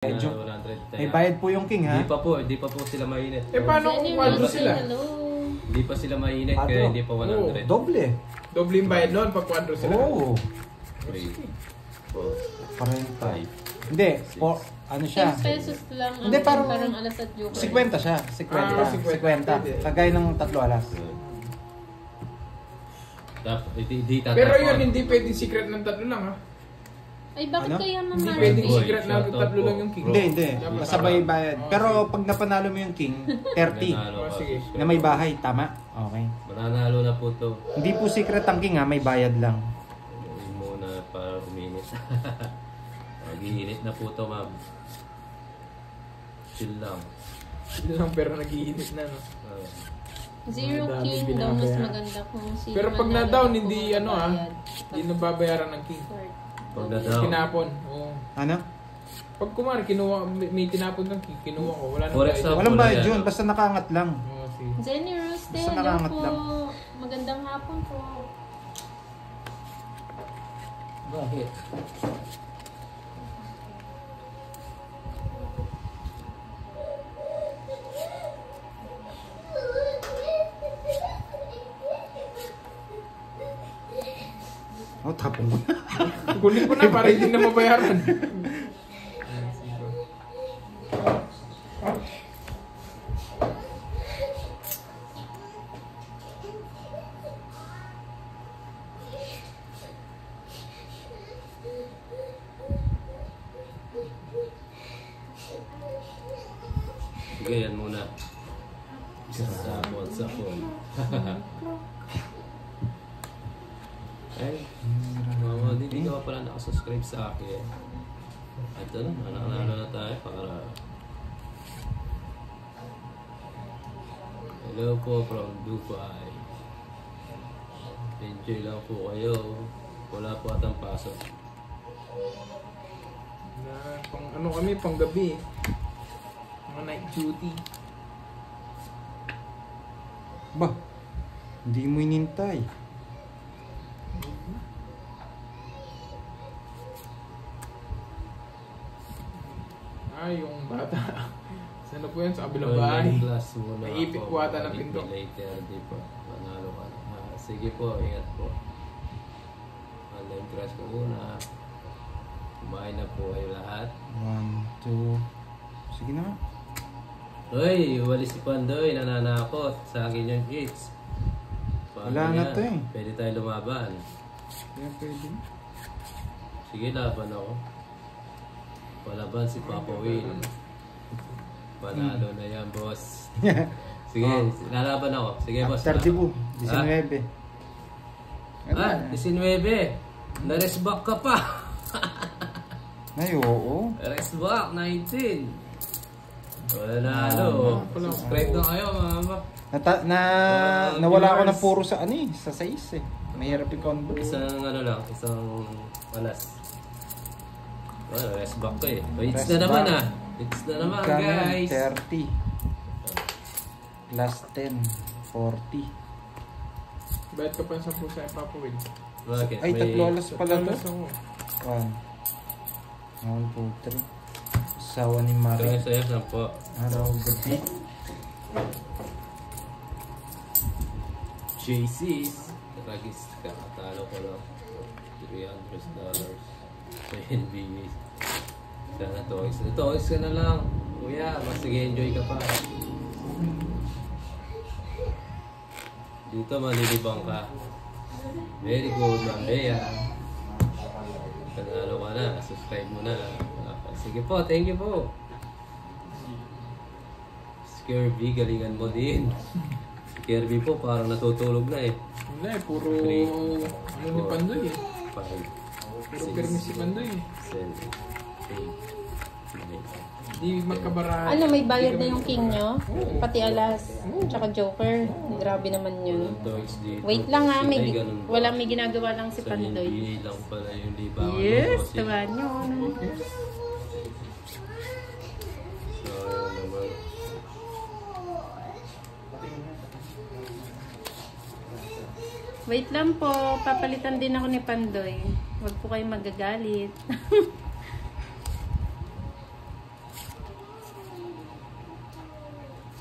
Medyo. 100. May bayad po yung king, ha? Hindi pa po sila mainit. Eh paano kung quadro sila? Hindi pa sila mainit kaya hindi pa 100. Doble. Doble yung bayad noon pag quadro sila. Oo. 3, 4, 5. Hindi, ano siya? 10 pesos lang. Hindi, parang alas at joker. 50 siya. 50. Kagaya ng 3 alas. Pero yun, hindi pwedeng secret ng 3 lang, ha? Ay, bakit kaya Hindi mamahal? pwedeng secret na 3 lang yung king. Hindi. Masabay bayad. Pero pag napanalo mo yung king, 30. Sige. Na may bahay, tama? Okay. Mananalo na po to. Hindi po secret ang king, ha? May bayad lang. Gawin muna para uminit. Mag-iinit na po to, ma'am. Chill lang. Chill lang pero nag-iinit na, no? Zero king daw mas maganda kung si pero pag na-down, hindi hindi nababayaran ng king. Pag na-down. Tinapon. Oo. Ano? Pag kumari, may tinapon ng king, kinuha ko. Wala For nang example, Walang bayad yun, basta nakaangat lang. Oo, sige. Jenny Roste, Basta hello nakaangat po. lang. Magandang hapon po. Bakit? Oh, tapong mo na. Kunin ko na para hindi na mabayaran. Sige, yan muna. Sa phone. Ay, mama, hindi ka pa pala nakasubscribe sa akin. Ito na, nanalo na tayo para... Hello po from Dubai. Enjoy lang po kayo. Wala po atang pasok. Ano kami, pang gabi. Mga night duty. Ba, hindi mo inintay. Yung bata. Sana po yan? Sa kabilang bahay. Class muna. Naipit po ata ng pinto. Later, di po. Manalo ka na. Sige po, ingat po. Online class ko muna. Kumain na po kayo lahat. 1, 2. Sige na nga. Hoy, walis si Pandoy, nananakot sa akin yung hits. Wala na to eh. Pwede tayo lumaban. Kaya pwede. Sige, laban ako. Palaban si Papa Will. Panalo na yan, boss. Sige, lalaban ako. Sige, boss. After Dibu, 19. Ah, 19. Na-rest back ka pa. Ay, oo. Rest back, 19. Wala na, ano. Subscribe na kayo, mama. Nawala ako ng puro sa ano eh, sa 6 eh. Mahirap i-convert. Isang ano lang, isang alas. Well, rest back ko eh. It's Rest na naman back. It's na naman, Magkano yan? guys. 30. Plus 10. 40. Bayad ka pa sa pusa yung Papa Will. Bakit? Ay, 3 alas pala to. Alas ako. 1, 2, 3. Sawa ni Mari. Kaya sa'yo, 10. Araw, gabi. JC's. Ragis, kakatalo ko lang. $300 sa NBA. Sana toys. Toys ka na lang. Kuya, mas sige, enjoy ka pa. Dito malilibang ka. Very good, Ma'am Bea. Panalo ka na. Subscribe mo na. Sige po, thank you po. Kirby, galingan mo din. Si Kirby po, parang natutulog na eh. Wala eh, puro ano ni Pandoy eh. 5, Puro permis si Pandoy eh. 7, 8, 9. Di magkabarahan. Ano, may bayad na yung king nyo? Pati alas. Tsaka joker. Grabe naman yun. Wait lang ha, walang may ginagawa lang si Pandoy. NBA lang pala yung libangan. Yes, tawa nyo. Wait lang po, papalitan din ako ni Pandoy. Huwag po kayo magagalit.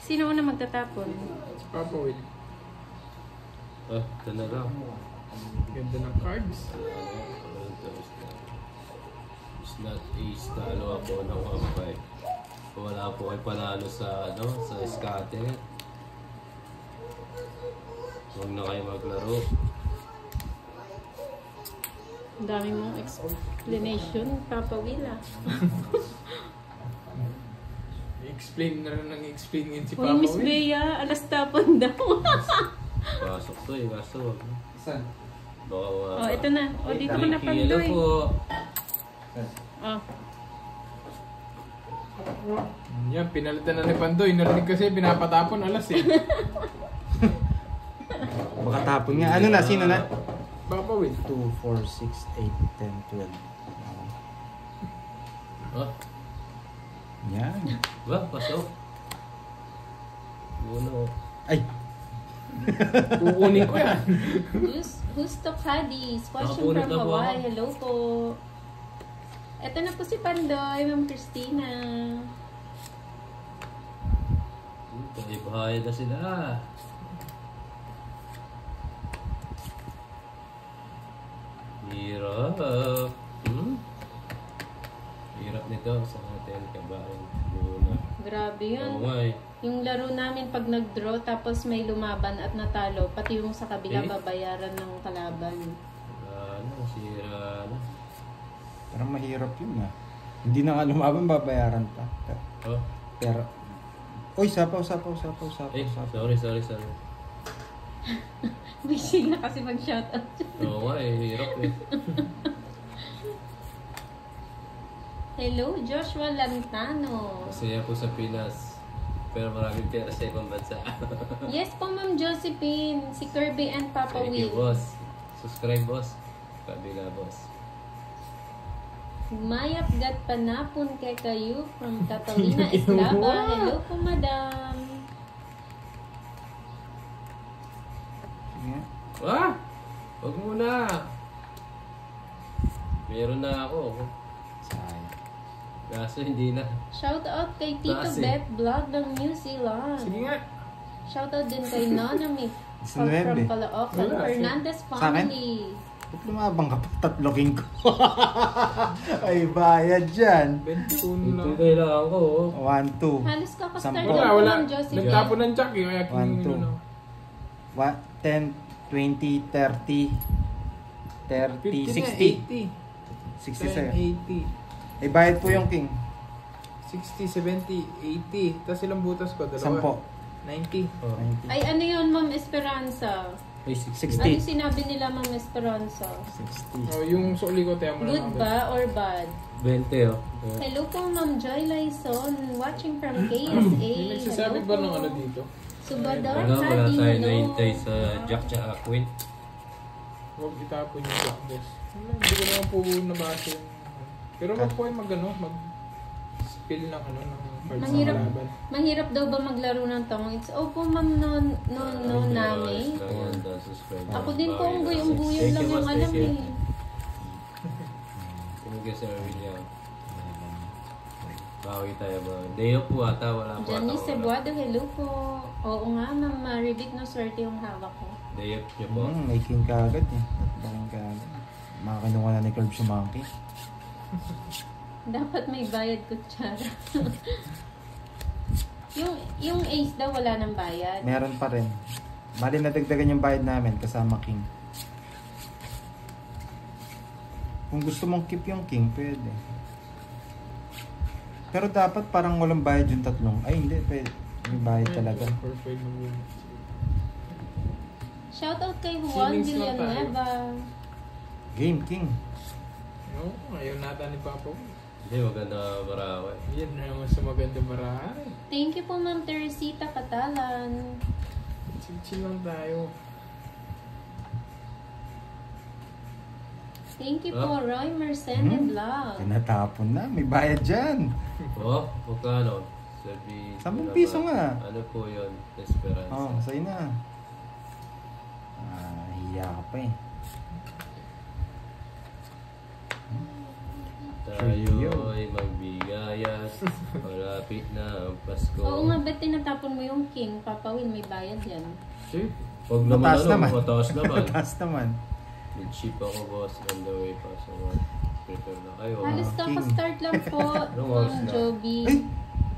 Sino una magtatapon? Si Papa Will. Ito na lang. Ganda ng cards. It's not ace. Talo ako ng 1-5. Wala po kayo panalo sa, sa scatter. Huwag na kayo maglaro. Ang dami mong explanation, Papa Will ah. I-explain na rin ng explain yun si Uy, Papa Miss Will. Bea, alas tapon daw. Pasok to eh, kaso. Saan? Baka Oh, ito na. Oh, dito ka na Hello Pandoy. po. Oh. Yan, pinalitan na ni Pandoy. Narinig kasi pinapatapon alas eh. Baka tapon nga. Ano na? Sino na? Papa Will. 2, 4, 6, 8, 10, 12. Oh, Yan. ba? Pasok. Uno. Ay! Kukunin ko yan. Who's to Cadiz? Watching Nakapunit from na po Hawaii. ako. Hello po. Ito na po si Pandoy, Ma'am Christina. Bahay na sila. Hirap. Hirap nito sa hotel kabayan. Luna. Grabe yun. Oo nga eh. Yung laro namin pag nag-draw tapos may lumaban at natalo, pati yung sa kabila Eh? babayaran ng kalaban. Wala na, sira na. Parang mahirap yun ah. Hindi na nga lumaban, babayaran pa. Oh, Pero... Uy, sapaw. sorry. Busy na kasi mag-shoutout. Oo nga eh, hirap eh. Hello, Joshua Lantano. Masaya po sa Pinas. Pero maraming pera sa ibang bansa. Yes po, Ma'am Josephine. Si Kirby and Papa Thank you, Will. boss. Subscribe, boss. Kabila, boss. Mayap gat panapon kay kayo from Catalina Eslava. Hello po, madam. Sige. Ah! Huwag muna! Meron na ako. Sayang. Kaso hindi na. Shout out kay Tito Klase. Beth Vlog ng New Zealand. Sige nga. Shout out din kay Nana Mick from 19. Caloocan. Wala, Fernandez Sa akin? family. Ba't lumabang ka pa? 3 king ko. Ay, bayad dyan. 21 lang. Ito kailangan ko. 1, 2. Halos kakastart Sampo. lang po, Wala. Ma'am Josephine. Nagtapo ng chuck eh. Kaya One, two. ano. 10, 20, 30, 30, 60. 60 sa'yo. 80. Ay, bayad po yung king. 60, 70, 80. Tapos ilang butas ko? Sampo. 90. Oh. 90. Ay, ano yun, Ma'am Esperanza? Ay, 60. Ano sinabi nila, Ma'am Esperanza? 60. Oh, yung sukli ko, tayo mo na Good ba or bad? 20 oh. Hello po, Ma'am Joy Lyson, watching from KSA. May nagsasabi ba ng ano dito? Subador, Wala Hadi, tayo hello. nahintay sa Jack tsaka Queen. Huwag itapon yung black boss. Hindi ko naman po nabasa yung... Pero wag po yung mag-spill ng ano, ng cards Mahirap. sa kalaban. Mahirap daw ba maglaro ng tong? It's opo, Ma'am no, nami. Ako din po, ang guyong-guyo lang yung alam eh. Thank you, Sir William. Bawi tayo ba? Day off po ata, wala po ata. Janice Cebuado, hello po. Oo nga, Ma'am Ribit, no swerte yung hawak ko. Day off niyo po. May king kagad eh. King kagad. Makakinuha na ni Curb sa monkey. Dapat may bayad kutsara. yung ace daw wala nang bayad. Meron pa rin. Bali nadagdagan yung bayad namin kasama king. Kung gusto mong keep yung king, pwede. Pero dapat parang walang bayad yung tatlong. Ay hindi, pwede. May bayad talaga. Perfect na yun. Shoutout kay Juan Ceilings lang tayo. Villanueva. Game king. No, ngayon nata ni Papa. Hindi, maganda maraway. Yan na naman sa maganda marahay. Thank you po, Ma'am Teresita Catalan. Chill lang tayo. Thank you po, Roy Mercene Vlog. Tinatapon na. May bayad dyan. Oh, magkano? Sabi, 10 piso nga. Ano po yun? Esperanza. Oh, sa'yo na. Hiya ka pa eh. Tayo'y magbigayas. Malapit na ang Pasko. Oo nga, ba't tinatapon mo yung king? Papa Will, may bayad yan. Eh, Pag naman Mataas naman. mataas naman. Mataas naman. Mid-ship ako, boss. On the way pa sa work. Prepare na kayo. Halos King. kaka-start lang po, Anong oras Ma'am na? Joby. Ay!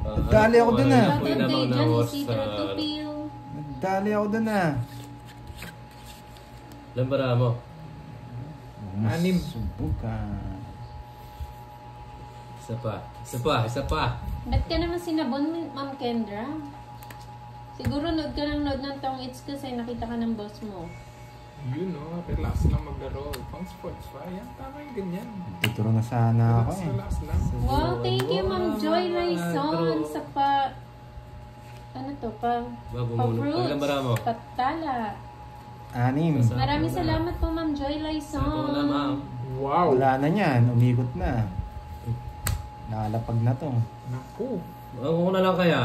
Nagdali ako dun, ah. Shoutout kay John Isidro Tupil. Nagdali ako dun ah. Lambara mo. Anim. Subukan. Isa pa. Ba't ka naman sinabon, Ma'am Kendra? Siguro nood ka ng Tong It's kasi nakita ka ng boss mo. Yun no, relax lang maglaro. Pang sports pa. Yan, tama yung ganyan. Tuturo na sana ako Relax, eh. relax lang. Wow, thank you Ma'am Joy Raison sa ano to, Pag lambara mo. patala. 6. Maraming salamat po Ma'am Joy Raison. Ako na, ma'am. Wow. Wala na yan. Umikot na. Nakalapag na to. Naku. Ako na lang kaya.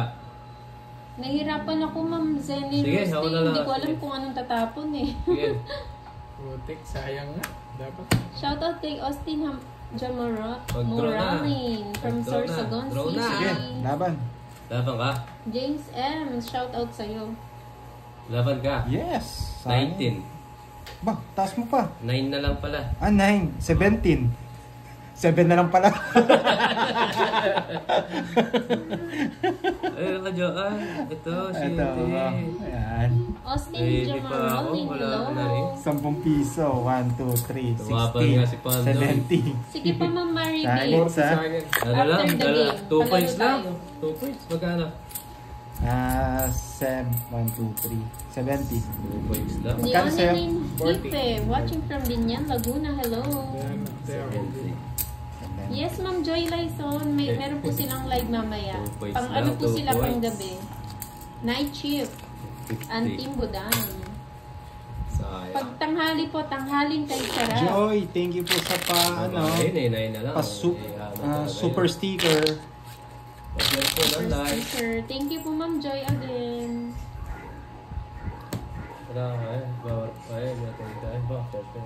Nahirapan ako Ma'am Zenny Sige, Rusty. ako na lang. Hindi ko alam kung anong tatapon eh. Sige. Putik, sayang nga. Dapat. Shoutout kay Austin Jamora Pag-draw na. Moramin from Pag-draw na. Sorsogon Draw na. Sige, City. laban. Laban ka? James M, shoutout sa'yo. Laban ka? Yes. Sana. 19. Ba, taas mo pa. 9 na lang pala. 9. 17. 7 na lang pala. Ay, kadyo. Ito, si Ito. Ayan. Austin Ready pa ako, Jamarolin, wala hello. na rin. 10 piso. 1, 2, 3, Tumapan nga si 16, Pandoy. 70. Sige pa Ma'am Mary B. Sayang. Forty Sa- sa akin. Ano lang? After the game, 2 points palaro lang. tayo. 2 points. Magkano? 1, 2, 3, 70. 2 points lang. The Magkano only sa'yo? name 40. Ipe, watching from Binyan, Laguna, hello. Ayan, ayan. 70. Yes, Ma'am Joy Lyson, meron po silang live mamaya. 2 points Pang lang, ano po 2 sila pang points. gabi. Night shift, 50. Antim Budan. Sayang. Pag tanghali po, tanghaling kay Sarap. Joy, thank you po sa Ayun eh, 9 na lang. super sticker. Pag-yan po lang Super live. sticker. Thank you po Ma'am Joy again. Wala ka eh. Bawat pa eh. Tayo ba? Siyempre.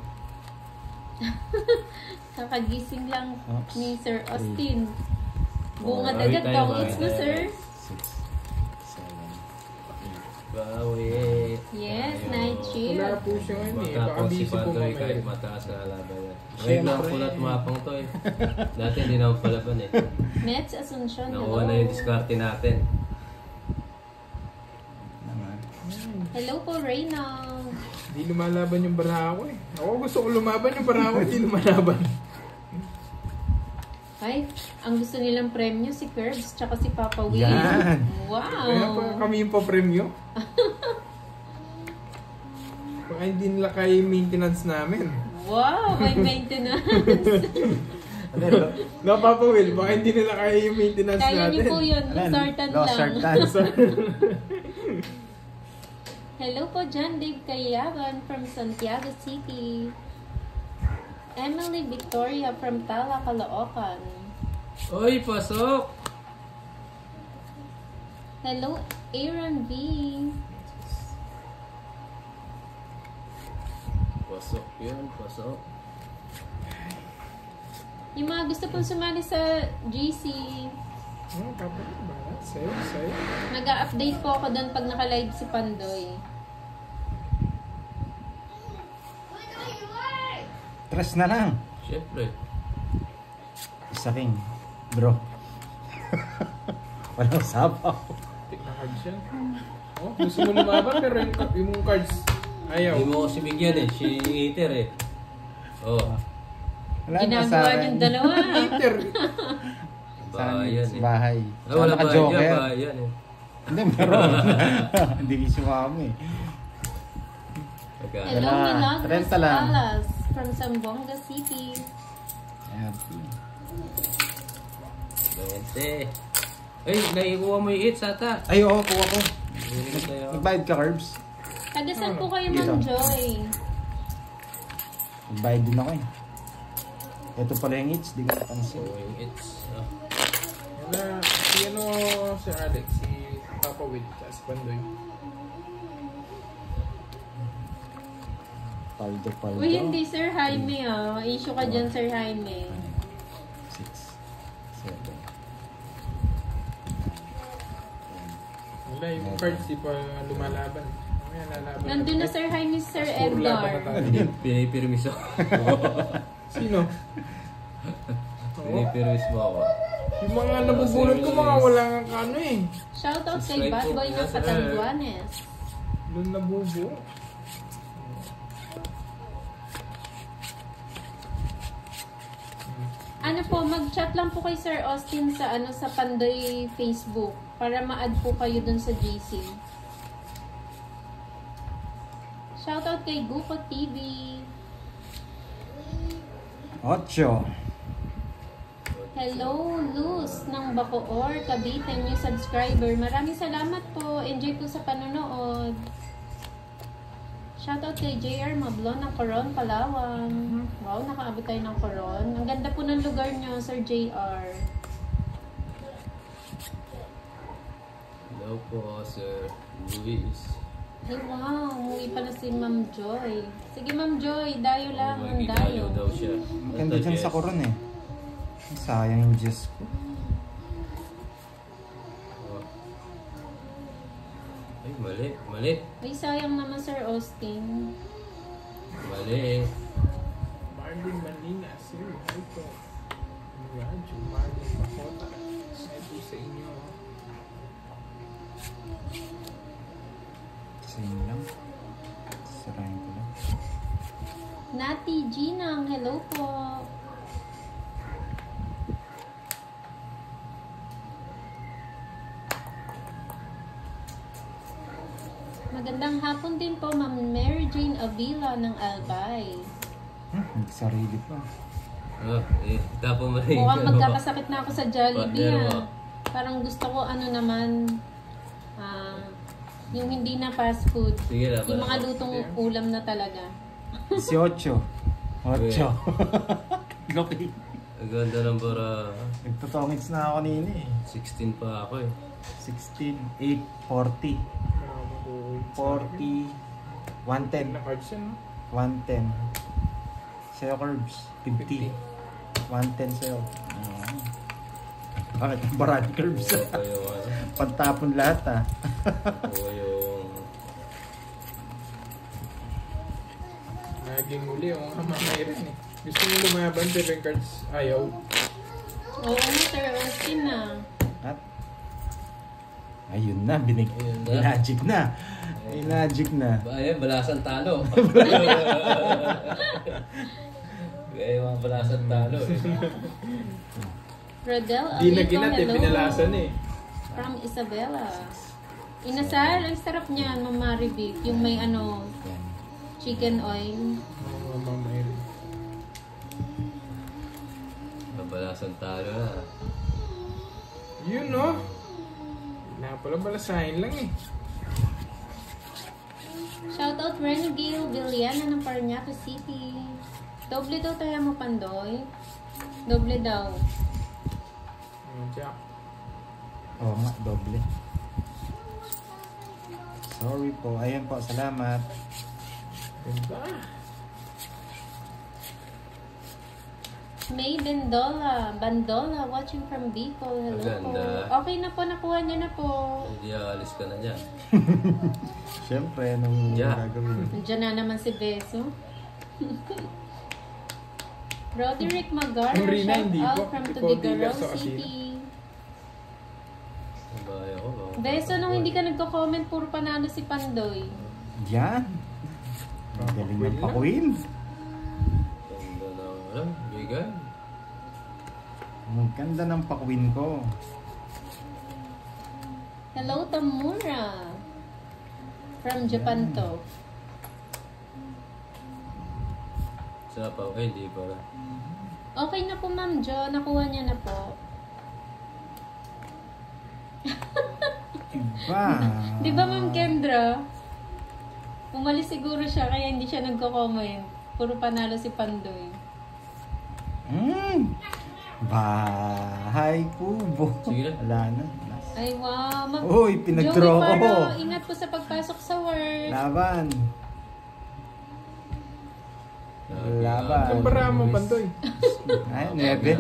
Kakagising lang Oops. ni Sir Austin. Bunga Oh, dagat tayo, daw. tayo, It's mo, tayo. sir. 6, 7. Bawi. Yes, Tayo. night shift. Wala po siya ngayon eh. Baka Matapos si busy po Pandoy kahit mamaya. mataas na laban yan. Ngayon Siyempre. lang po na't mapang to eh. Dati hindi naman palaban eh. Mets Asuncion, Nakuha hello. na yung diskarte natin. Naman. Hello po, Reynald. Hindi lumalaban yung baraha ko eh. Ako gusto ko lumaban yung baraha ko, hindi lumalaban. Ay, ang gusto nilang premyo si Curbs tsaka si Papa Will. Yan. Kaya pa Wow. kami yung pa-premyo. Baka hindi nila kaya yung maintenance namin. Wow, may maintenance. No, Papa Will, baka hindi nila kaya yung maintenance Kaya natin. niyo po yun, Losartan lang. Losartan. Hello po, John Dave Kayaban from Santiago City. Emily Victoria from Tala, Caloocan. Oy, pasok! Hello, Aaron V. Pasok yun, pasok. Yung mga gusto pong sumali sa GC, Oh, Papa Will, ba? Sayo. nag-update po ako doon pag naka-live si Pandoy. Tres na lang. Siyempre. Isa king. Bro. Walang sabaw. Tik na cards yan. Oh, gusto mo lumaban pero yung cards ayaw. Hindi mo kasi bigyan eh. Si Eater eh. Oh. Wala na sa Ginagawa akin. niyong dalawa. Peter, Bayan Sa eh. bahay. Ah, wala Saka ba Joker. yan? Bayan eh. Hindi, meron. Hindi ko sumama eh. Magkano? Hello, Wala. Milagros 30 lang. Alas from Zamboanga City. Ayan. 20. Ay, naikuha mo yung hits ata. Ay, oo, kuha ko. Hindi ko sa'yo. Nagbayad ka, Curbs? Tagasal po kayo, Dito. Ma'am Joy. Nagbayad din ako eh. Ito pala yung hits, di ko So, napansin. yung hits. Ah. wala, si ano, si Alex, si Papa Will, at si Pandoy. Paldo. Uy, hindi Sir Jaime ah. Issue ka dyan, Sir Jaime. 6, 7. Wala, yung cards di pa lumalaban. Mamaya lalaban. Nandun na Sir Jaime, Sir Puro laban na Edgar. tayo. Pinipirmis ako. Sino? Pinipirmis mo ako. Yung mga nabubulot ko, mga wala nga ano eh. Shoutout kay Subscribe Bad po Boy muna ng sa- Catanduanes. Doon nabubo. Ano po, mag-chat lang po kay Sir Austin sa sa Pandoy Facebook para ma-add po kayo dun sa GC. Shoutout kay Guko TV. 8. Hello, Luz ng Bacoor, Cavite, new subscriber. Maraming salamat po. Enjoy po sa panonood. Shoutout kay JR Mablon ng Coron, Palawan. Wow, nakaabot tayo ng Coron. Ang ganda po ng lugar nyo, Sir JR. Hello po, Sir Luis. Ay wow, umuwi pala si Ma'am Joy. Sige Ma'am Joy, dayo lang, ang dayo. Magidayo daw siya. Ang ganda dyan sa Coron eh. Sayang yung Diyos ko. Oh. Ay, mali. Mali. Ay, sayang naman Sir Austin. Mali. Marlon Manina, sir. Ito. Radyo, Marlon Makota. Ito sa inyo. Sa inyo lang. Sarayin ko lang. Nati Ginang, hello po. Magandang hapon din po, Ma'am Mary Jane Avila ng Albay. Sarili pa. Oh, tapo mo rin. Mukhang magkakasakit na ako sa Jollibee. Partner mo. Parang gusto ko naman, yung hindi na fast food. Sige na. Yung mga lutong ulam na talaga. 18. 8. Okay. Ang ganda ng bara. Nagtotongits na ako kanina eh. 16 pa ako eh. 16, 8, 40. 40, 110. Na cards yan, no? 110. Sa'yo, Curbs. 50. 110 sa'yo. Bakit ang barang, Curbs? Oo pa yung ano. Pantapon lahat ah. Oo yung... Naging muli, yung mamay rin eh. Gusto nyo lumaban, pero yung cards ayaw. Oo, Sir Austin na. At, ayun na, Ayun na. binagic na. Binagic na. Ayun, balasan talo. Kaya yung mga balasan talo eh. Rodel Di na Amico, ginat eh, hello. pinalasan eh. From Isabela. Inasal, ang sarap niyan, Mama Beef. Yung may Yan. chicken oil. Mga mamay rin. Balasan talo na. Yun, no? Na pala balasahin lang eh. Shoutout Renegale Villana ng Parañaque City. Doble daw tayo mo, Pandoy. Doble daw. Jack. Oo nga, doble. Sorry po. Ayun po, salamat. Ganda. May Bandola, watching from Bicol. Hello po. Maganda. Okay na po, nakuha niya na po. Hindi alis ka na dyan. Siyempre, anong Yeah. gagawin? Nandiyan na naman si Beso. Roderick Magar, Ang Rina, shout hindi out po. from Hindi po Tuguegarao dealer sa City. Bayo ko. Beso, nung hindi ka nagko-comment, puro panalo si Pandoy. Yan. Ang galing ng pakuin. Ganda na. Ano? Bigay. Ang ganda ng pakuin ko. Hello, Tamura. From Japan to. Sa pa. Eh, hindi pala. Okay na po, Ma'am Jo. Nakuha niya na po. Iba. Di ba, Ma'am Kendra? Umalis siguro siya, kaya hindi siya nagko-comment. Puro panalo si Pandoy. Bahay kubo. Sige na. Wala na. Ay, wow. Uy, pinag-draw Joey ko. Paro, ingat po sa pagpasok sa work. Laban. Laban. Saan para mo, Pandoy? Ay, 9.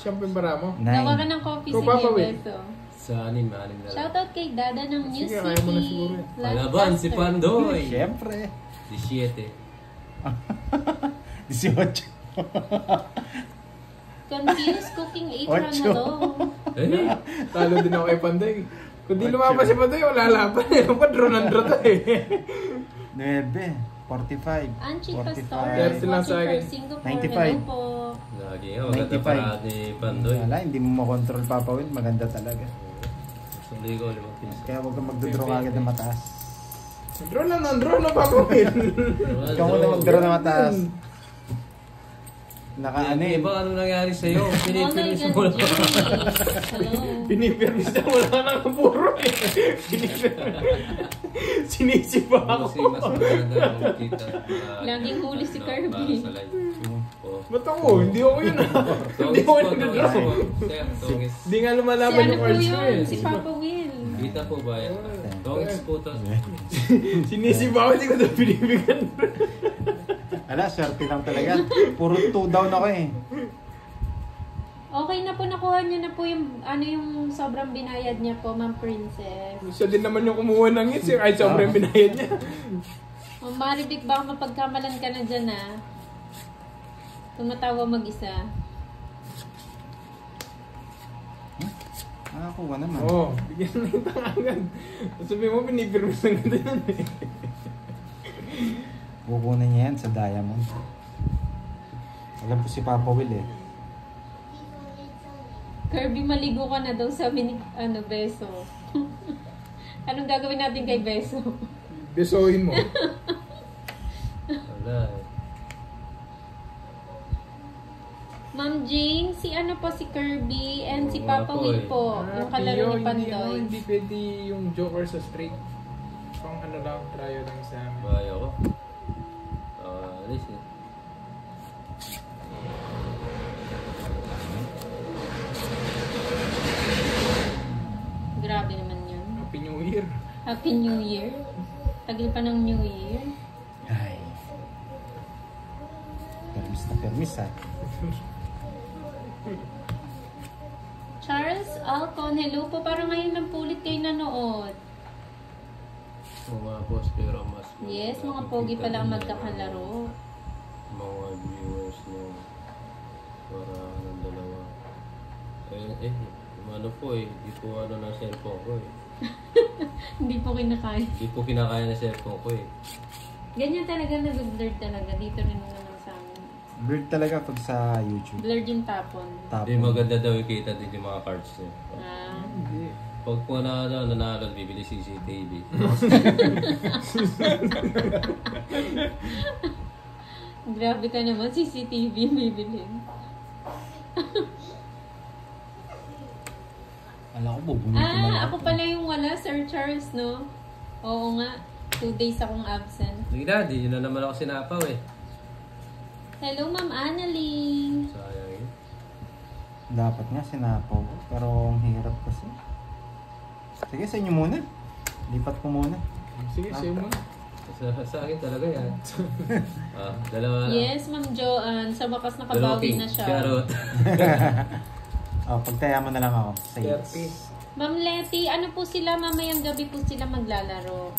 Siyempre bara mo. Gawa ka ng coffee, Ikaw, sige, Papa Will. beso. Sa anim na lang. Shoutout kay Dada ng New Sige, City. kaya mo na siguro yan. Palaban si Lancaster. Pandoy. Siyempre. 17. 18. Confused cooking 8 run Ocho. alone. Eh, Talo din ako kay Panday. Kung di lumabas si Panday, wala laban eh. Padro ng draw to eh. 9. 45. Anchi 45. Pastores, 30 lang sa watching akin. from Singapore. 95. Hello po. lagi nga. Maganda 95. paraan ni Pandoy. Wala, hindi mo makontrol Papa Will. Maganda talaga. Suli ko, 5 piso. Kaya huwag kang magdodraw agad na mataas. Draw na papawin. Huwag kang muna magdraw na mataas. Naka ano eh. Iba, ano nangyari sa'yo? Oh my Pinipilis God, mo lang. Jimmy. Hello. Pinipirmis na wala ka ng puro eh. Sinisipa ako. Kasi mas maganda yung kita. Laging huli si Kirby. Para sa live. Oh. Ba't ako? Hindi ako yun ah. Hindi ako nag-draw. Hindi nga Si lumalaban ano yung po cards ko yun? eh. Si Papa Will. Kita po ba yan? Tongits po to. Sinisipa ako, hindi ko ito pinibigyan. Ala, swerte lang talaga. Puro 2 down ako eh. Okay na po, nakuha niyo na po yung ano yung sobrang binayad niya po, Ma'am Princess. Siya din naman yung kumuha ng hits eh. Ay, sobrang binayad niya. Ma'am Maribik, baka mapagkamalan ka na dyan ah. Tumatawa mag-isa. Nakakuha naman. Oo, bigyan na yung tangangan. Sabi mo, pinipirmis ng ganda yan eh. Kukunin niya yan sa diamond. Alam ko si Papa Will eh. Kirby, maligo ka na daw sabi ni Beso. Anong gagawin natin kay Beso? Besohin mo. Wala eh. Ma'am Jane, si ano po si Kirby and si Oo Papa nga po Will eh. po, yung kalaro ni Pandoy. Hindi pwede yung Joker sa straight. Pang ano lang, tryo lang sa amin. Bayo ko. Alis eh. Grabe naman yun. Happy New Year. Happy New Year. Tagal pa ng New Year. Ay. Permis na permis ha. Charles Alcon, hello po. Parang ngayon lang pulit kayo nanood. Mga boss, pero mas... Yes, mga pogi pala ang magkakalaro. Mga viewers nyo. Para ng dalawa. Ano po eh. Hindi po ano ng cellphone ko eh. Hindi po kinakain. Hindi po kinakaya ng cellphone ko eh. Ganyan talaga, nag-blurred talaga. Dito rin naman sa amin. Blurred talaga pag sa YouTube. Blurred yung tapon. Hindi maganda daw ikita din yung mga cards niya. Ah. Hindi. Pag po nanalo, bibili CCTV. Grabe ka naman, CCTV bibilin. Alam ko bubunit naman Ako pala yung wala, Sir Charles, no? Oo nga, 2 days akong absent. Hindi na, di yun na naman ako sinapaw eh. Hello, Ma'am Annalyn. Sayang eh. Dapat nga sinapaw ko. Pero ang hirap kasi. Sige, sa inyo muna. Lipat ko muna. Sige, sa'yo mo. Sa akin talaga yan. Dalawa lang. Yes, Ma'am Joanne. Sa wakas nakabawi na siya. Charot. Pagtaya mo na lang ako. Sa 30. Ma'am Letty, ano po sila? Mamayang gabi po sila maglalaro.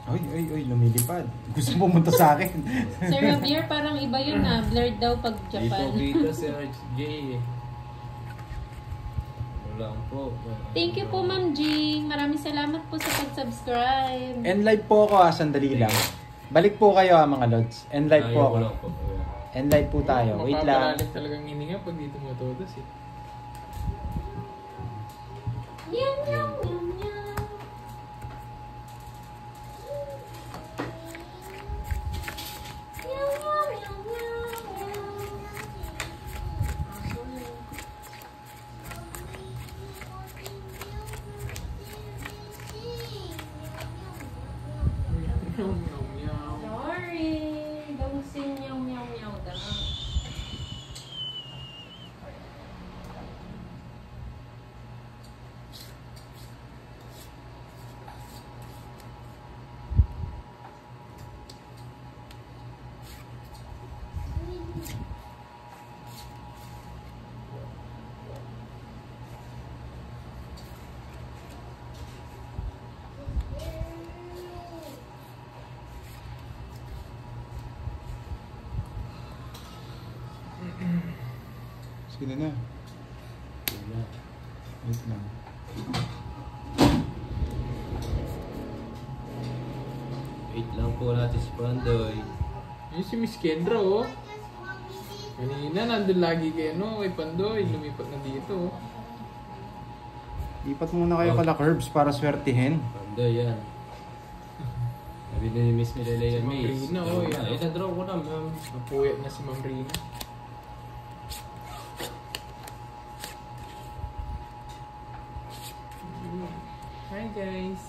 Oy, lumilipad. Gusto mo pumunta sa akin. Sir Javier, parang iba yun ah. Blurred daw pag Di po Japan. kita si RJ eh. Wala po. Thank you po, Ma'am Jing. Maraming salamat po sa pag-subscribe. End live po ako sandali lang. Balik po kayo mga lods. End live po Ayaw ako. ko lang po. End live po tayo. Wait lang. Mapapalalit talagang hininga pag dito mo todos eh. Yum, yum, yum, yum. Yum, yum, yum, yum, yum. Meow, meow, meow. Sorry. Don't sing meow, meow, meow daw. Sino na? Yun na. Wait lang. Wait lang po natin si Pandoy. Yun si Miss Kendra, oh. Kanina, nandun lagi kay, kay Pandoy. Lumipat na dito, oh. Lipat muna kayo kala Curbs para swertihin. Pandoy yan. Sabi na ni Miss Milelea Si Ma'am Mace. Rina, oh, yan. Ay, na-draw ko na, ma'am. Napuyat na si Ma'am Rina. Hi, guys.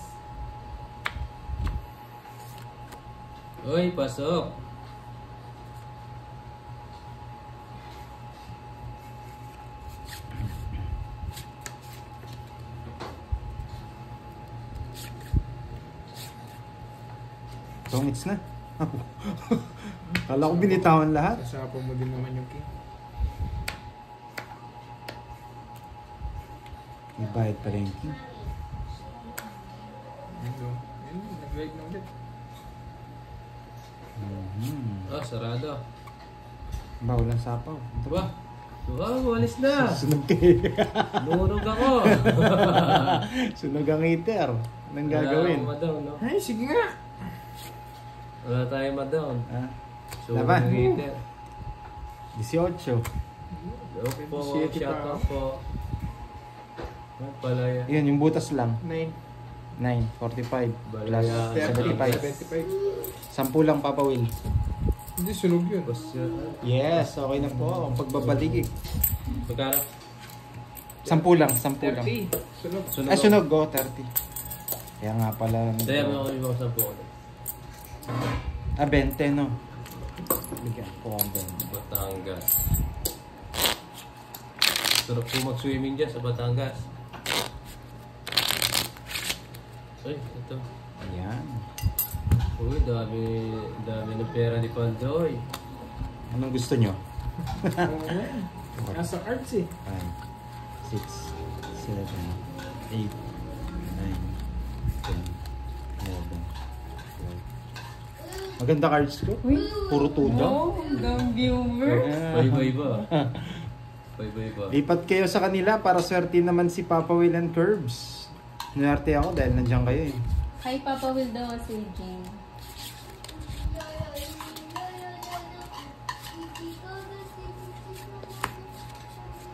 Uy, pasok. Tongits na. Kala ko binitawan lahat. Kasapa mo din naman yung king. May bayad pala yung king. Ayun, nag-like na ulit. Oh, sarado. Bawal ang sapaw. Ito Diba? Wow, walis na. Sunog kayo. Nurog ako. Sunog ang heater. Anong gagawin? Wala madown, no? Ay, sige nga. Wala tayong madown. Ah, So, Laban. heater. 18. Opo, 27 shout pa. out po. Ano pala yan? Yan, yung butas lang. 9. 9, 45 plus Balaya. 75. 10 lang papawil. Hindi, sunog yun. Yes, okay na po. Ang pagbabaligig. Magkano? 10 lang, 10 lang. 30. Sunog. Ay, sunog go, 30. Kaya nga pala. Daya mo ako yung sa po. 20, no? Bigyan ko ang 20. Batangas. Sarap po mag-swimming dyan sa Batangas. Ay, ito. Ayan. Uy, dami ng pera ni Pandoy. Anong gusto nyo? Nasa arts eh. 5, 6, 7, 8, 9, 10, 11, 12. Maganda cards ko. Puro tuda. Oh, hanggang viewer. Bye-bye ba? Bye-bye ba? Lipat kayo sa kanila para swerte naman si Papa Will and Curbs. Nuwerte ako dahil nandiyan kayo eh. Hi, Papa Will daw si Jane.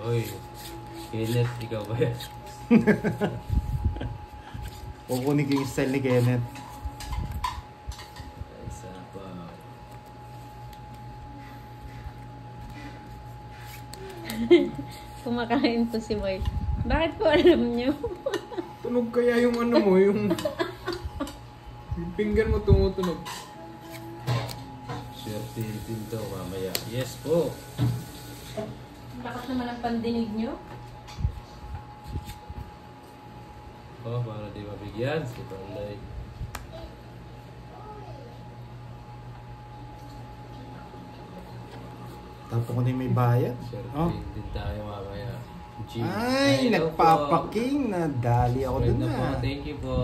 Uy, Kenneth, ikaw ba yan? Kukunin ko yung style ni Kenneth. Ay, sabaw. Kumakain po si Boy. Bakit po alam niyo? Tunog kaya yung mo, yung finger mo tumutunog. Swerte din to mamaya. Yes po. Bakit naman ang pandinig niyo? Oh, para di mabigyan si Pandoy. Tapos ko na yung may bayad. Swerte Oh. din tayo mamaya. G. Ay, hello po. nagpapaking. Nadali ako Friend dun na po. na. Thank you po.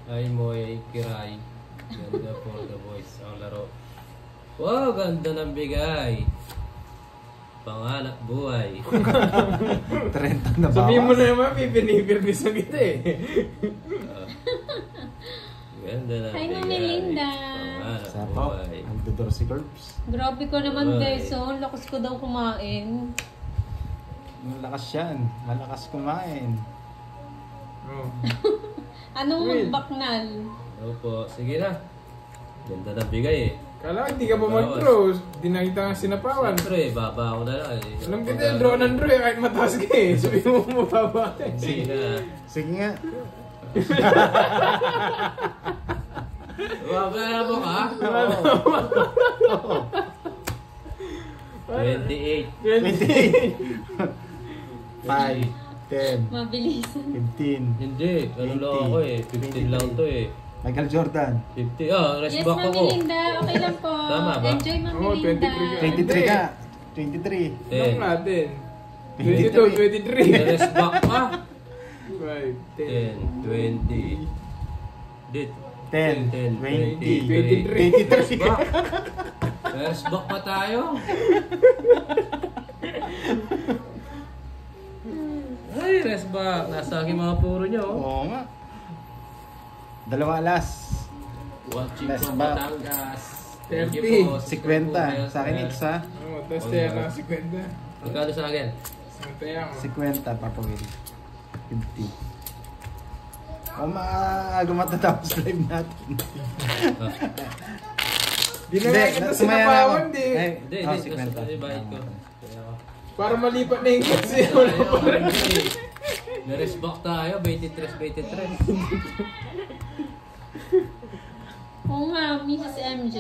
Ay, Moy Kiray. Ganda for the boys. Ang laro. Wow, ganda ng bigay. Panganap buhay. 30 na ba? Sabihin mo na naman, pipinipirmis na kita eh. Ganda ng Hi, bigay. Mami Linda. Panganap Sapaw. buhay. Nagdodor si Curbs. Grabe ko naman Ay. guys, oh. Lakas ko daw kumain. Malakas yan. Malakas kumain. Oh. Anong Will. baknal? Opo, sige na. Ganda ng bigay eh. Kala hindi ka pa mag-draw. Di nakita nga sinapawan. Siyempre, baba ako na lang eh. Alam kita yung draw ng draw eh, kahit mataas ka eh. Sabihin mo mababa eh. Sige na. Sige nga. Baba na mo ka? 28. 5, 10, Mabilisan. 15. Hindi, ano lang ako eh. 15 lang to eh. Michael Jordan. 50. Ah, rest Yes, back Mami ako. Linda. Okay lang po. Tama ba? Enjoy, Mami Oo, Linda. 23 23 ka. 23. Anong 10. natin? 23. 22, 23. Rest back pa. 5, 10, 20. Dit. 10, 10, 20, 23. 23. Rest back. First back pa tayo. Ay, rest back. Nasa aking mga puro nyo. Oo nga. 2 alas. Watching Rest from back. Batangas. 30. 50. Sa akin ito ha. Oo, tapos tayo lang 50. Magkano sa akin? Tayo. 50, Papa Will. 50. O maaga matatapos live natin. Di na nga kita sinapawan, di. Hindi, hindi. Kasi bayad ko. Para malipat na yung kasi. Rest back tayo. 23. Oo nga, Mrs. MJ.